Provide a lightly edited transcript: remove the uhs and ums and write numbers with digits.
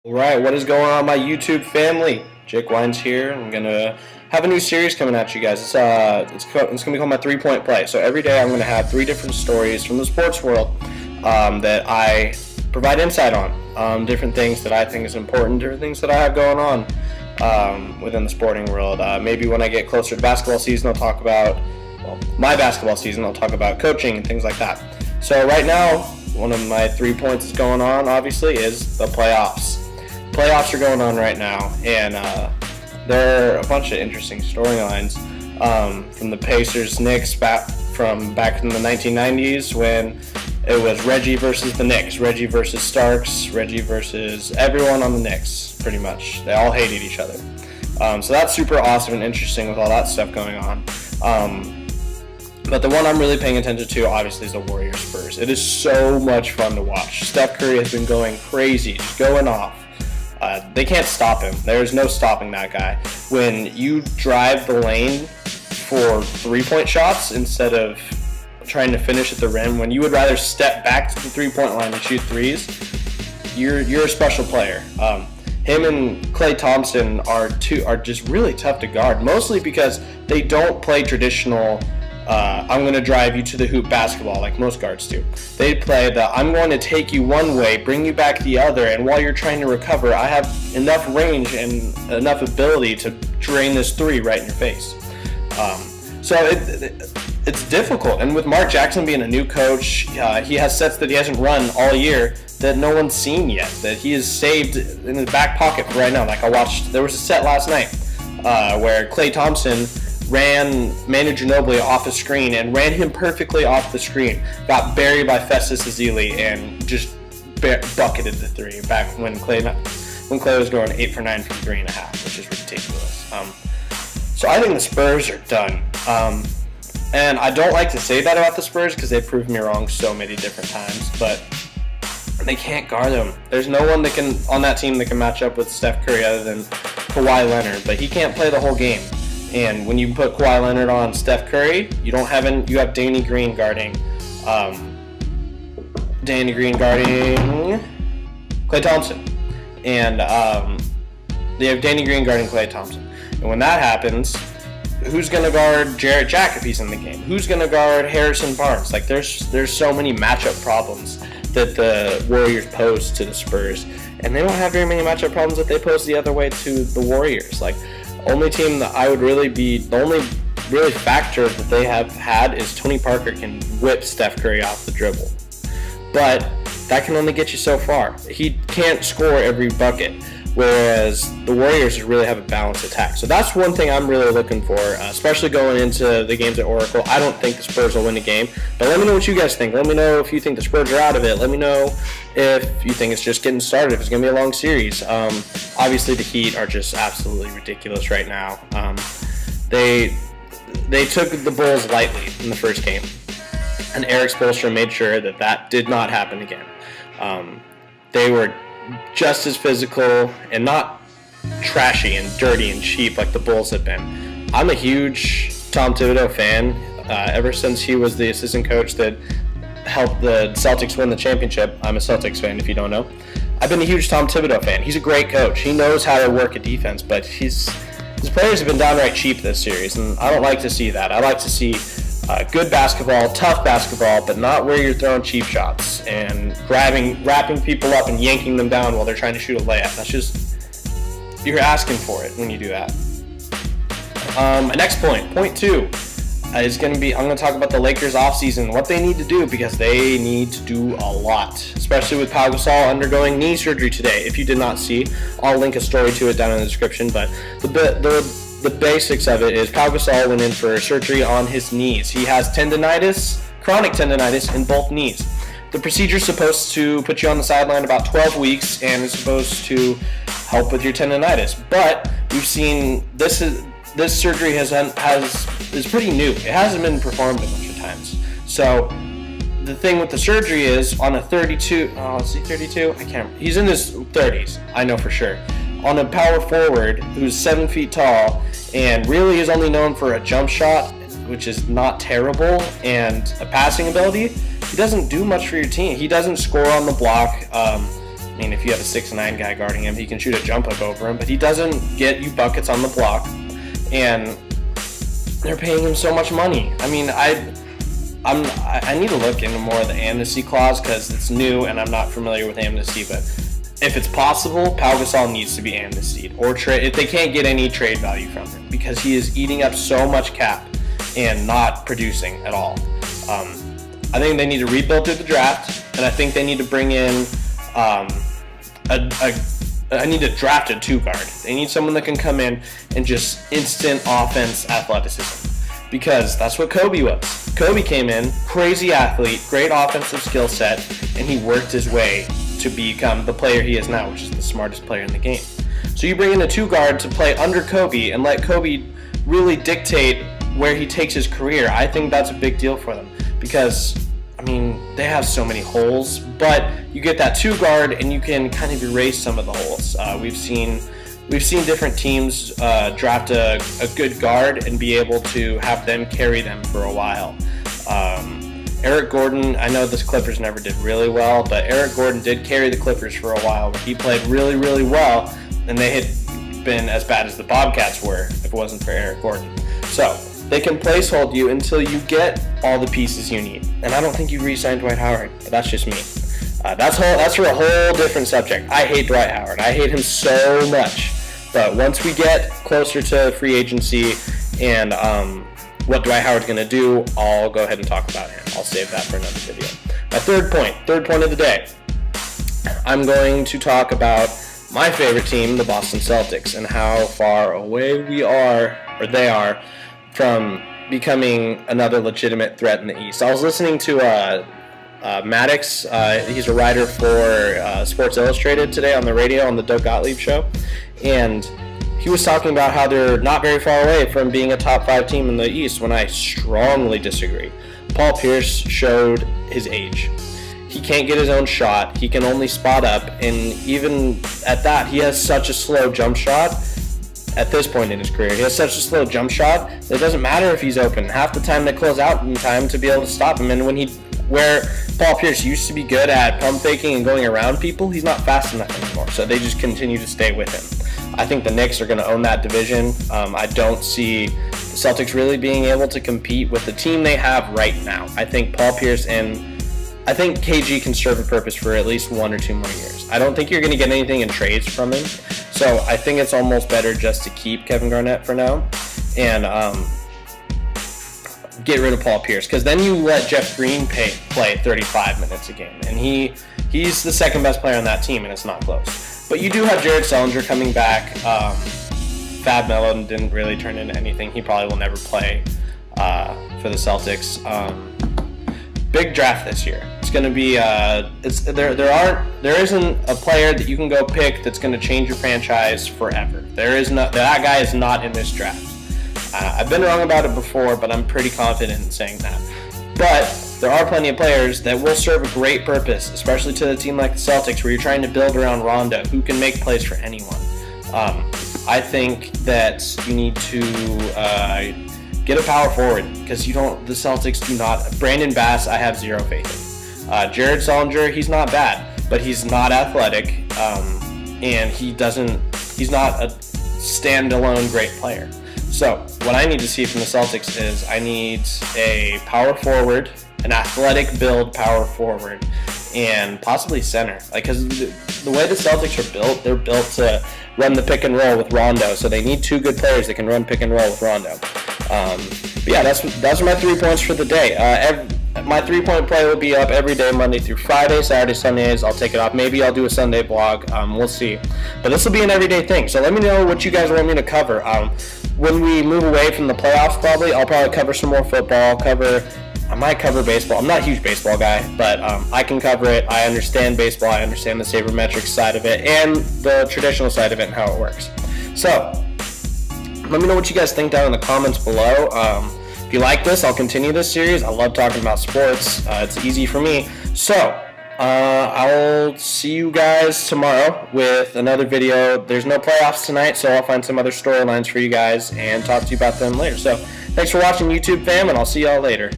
All right, what is going on, my YouTube family? Jake Wines here. I'm gonna have a new series coming at you guys. It's gonna be called my 3-point play. So every day I'm gonna have 3 different stories from the sports world that I provide insight on. Different things that I think is important, different things that I have going on within the sporting world. Maybe when I get closer to basketball season, I'll talk about my basketball season. I'll talk about coaching and things like that. So right now, one of my 3 points that's going on, obviously, is the playoffs. Playoffs are going on right now, and there are a bunch of interesting storylines from the Pacers, Knicks, back in the 1990s when it was Reggie versus the Knicks, Reggie versus Starks, Reggie versus everyone on the Knicks, pretty much. They all hated each other. So that's super awesome and interesting with all that stuff going on. But the one I'm really paying attention to, obviously, is the Warriors Spurs. It is so much fun to watch. Steph Curry has been going crazy, just going off. They can't stop him. There's no stopping that guy. When you drive the lane for 3-point shots instead of trying to finish at the rim, when you would rather step back to the 3-point line and shoot threes, you're a special player. Him and Klay Thompson are just really tough to guard, mostly because they don't play traditional I'm going to drive you to the hoop basketball like most guards do. They play the I'm going to take you one way, bring you back the other, and while you're trying to recover, I have enough range and enough ability to drain this three right in your face. So it's difficult. And with Mark Jackson being a new coach, he has sets that he hasn't run all year that no one's seen yet, that he has saved in his back pocket for right now. Like there was a set last night where Klay Thompson ran Manu Ginobili off the screen and ran him perfectly off the screen. Got buried by Festus Ezeli and just bucketed the three back when Klay was going 8 for 9 from 3.5, which is ridiculous. So I think the Spurs are done. And I don't like to say that about the Spurs because they've proved me wrong so many different times, but they can't guard them. There's no one on that team that can match up with Steph Curry other than Kawhi Leonard, but he can't play the whole game. And when you put Kawhi Leonard on Steph Curry, you have Danny Green guarding Klay Thompson. And they have Danny Green guarding Klay Thompson. And when that happens, who's going to guard Jarrett Jack if he's in the game? Who's going to guard Harrison Barnes? Like there's so many matchup problems that the Warriors pose to the Spurs. And they don't have very many matchup problems that they pose the other way to the Warriors. Like, only team that I would the only really factor that they have had is Tony Parker can whip Steph Curry off the dribble. But that can only get you so far. He can't score every bucket, whereas the Warriors really have a balanced attack. So that's one thing I'm really looking for, especially going into the games at Oracle. I don't think the Spurs will win a game, but let me know what you guys think. Let me know if you think the Spurs are out of it. Let me know if you think it's just getting started, if it's going to be a long series. Obviously, the Heat are just absolutely ridiculous right now. They took the Bulls lightly in the first game, and Eric Spoelstra made sure that did not happen again. They were just as physical and not trashy and dirty and cheap like the Bulls have been. I'm a huge Tom Thibodeau fan. Ever since he was the assistant coach that helped the Celtics win the championship. I'm a Celtics fan, if you don't know. I've been a huge Tom Thibodeau fan. He's a great coach. He knows how to work a defense, but his players have been downright cheap this series, and I don't like to see that. I like to see good basketball, tough basketball, but not where you're throwing cheap shots and wrapping people up and yanking them down while they're trying to shoot a layup. That's just, you're asking for it when you do that. My next point 2, is going to be, I'm going to talk about the Lakers offseason, what they need to do, because they need to do a lot, especially with Pau Gasol undergoing knee surgery today. If you did not see, I'll link a story to it down in the description, but the basics of it is Pau Gasol went in for surgery on his knees. He has chronic tendonitis in both knees. The procedure is supposed to put you on the sideline about 12 weeks and is supposed to help with your tendonitis. But we've seen this surgery is pretty new. It hasn't been performed a bunch of times. So the thing with the surgery is on a 32. Oh, is he 32? I can't. He's in his 30s. I know for sure. On a power forward who's 7 feet tall and really is only known for a jump shot, which is not terrible, and a passing ability, he doesn't do much for your team. He doesn't score on the block. I mean, if you have a 6'9" guy guarding him, he can shoot a jump hook over him, but he doesn't get you buckets on the block, and they're paying him so much money. I mean, I need to look into more of the amnesty clause because it's new and I'm not familiar with amnesty, but if it's possible, Pau Gasol needs to be amnestied or trade if they can't get any trade value from him because he is eating up so much cap and not producing at all. I think they need to rebuild through the draft, and I think they need to bring in I need a drafted 2-guard. They need someone that can come in and just instant offense athleticism because that's what Kobe was. Kobe came in, crazy athlete, great offensive skill set, and he worked his way to become the player he is now, which is the smartest player in the game. So you bring in a 2-guard to play under Kobe and let Kobe really dictate where he takes his career. I think that's a big deal for them because, I mean, they have so many holes, but you get that 2-guard and you can kind of erase some of the holes. We've seen different teams draft a good guard and be able to have them carry them for a while. Eric Gordon, I know the Clippers never did really well, but Eric Gordon did carry the Clippers for a while where he played really, really well, and they had been as bad as the Bobcats were if it wasn't for Eric Gordon. So they can placehold you until you get all the pieces you need. And I don't think you re-signed Dwight Howard, but that's just me. That's for a whole different subject. I hate Dwight Howard. I hate him so much. But once we get closer to free agency and what Dwight Howard's going to do, I'll go ahead and talk about him. I'll save that for another video. My third point of the day, I'm going to talk about my favorite team, the Boston Celtics, and how far away they are from becoming another legitimate threat in the East. I was listening to Maddox. He's a writer for Sports Illustrated today on the radio on the Doug Gottlieb show, and he was talking about how they're not very far away from being a top 5 team in the East when I strongly disagree. Paul Pierce showed his age. He can't get his own shot. He can only spot up, and even at that, he has such a slow jump shot at this point in his career. He has such a slow jump shot that it doesn't matter if he's open. Half the time they close out in time to be able to stop him, and where Paul Pierce used to be good at pump faking and going around people, he's not fast enough anymore, so they just continue to stay with him. I think the Knicks are going to own that division. I don't see the Celtics really being able to compete with the team they have right now. I think Paul Pierce and I think KG can serve a purpose for at least 1 or 2 more years. I don't think you're going to get anything in trades from him, so I think it's almost better just to keep Kevin Garnett for now and get rid of Paul Pierce, because then you let Jeff Green play 35 minutes a game, and he's the second best player on that team, and it's not close. But you do have Jared Sullinger coming back. Fab Melo didn't really turn into anything. He probably will never play for the Celtics. Big draft this year. It's going to be there isn't a player that you can go pick that's going to change your franchise forever. That guy is not in this draft. I've been wrong about it before, but I'm pretty confident in saying that. But there are plenty of players that will serve a great purpose, especially to a team like the Celtics, where you're trying to build around Rondo, who can make plays for anyone. I think that you need to get a power forward, because the Celtics do not. Brandon Bass, I have zero faith in. Jared Sullinger, he's not bad, but he's not athletic, and he's not a standalone great player. So what I need to see from the Celtics is I need a power forward, an athletic build power forward, and possibly center. Because the way the Celtics are built, they're built to run the pick and roll with Rondo. So they need 2 good players that can run pick and roll with Rondo. But yeah, those are my 3 points for the day. My 3-point play will be up every day, Monday through Friday. Saturday, Sundays, I'll take it off. Maybe I'll do a Sunday vlog. We'll see. But this will be an everyday thing. So let me know what you guys want me to cover. When we move away from the playoffs, I'll probably cover some more football. I might cover baseball. I'm not a huge baseball guy, but I can cover it. I understand baseball. I understand the sabermetrics side of it and the traditional side of it and how it works. So let me know what you guys think down in the comments below. If you like this, I'll continue this series. I love talking about sports. It's easy for me. So I'll see you guys tomorrow with another video. There's no playoffs tonight, so I'll find some other storylines for you guys and talk to you about them later. So thanks for watching, YouTube fam, and I'll see y'all later.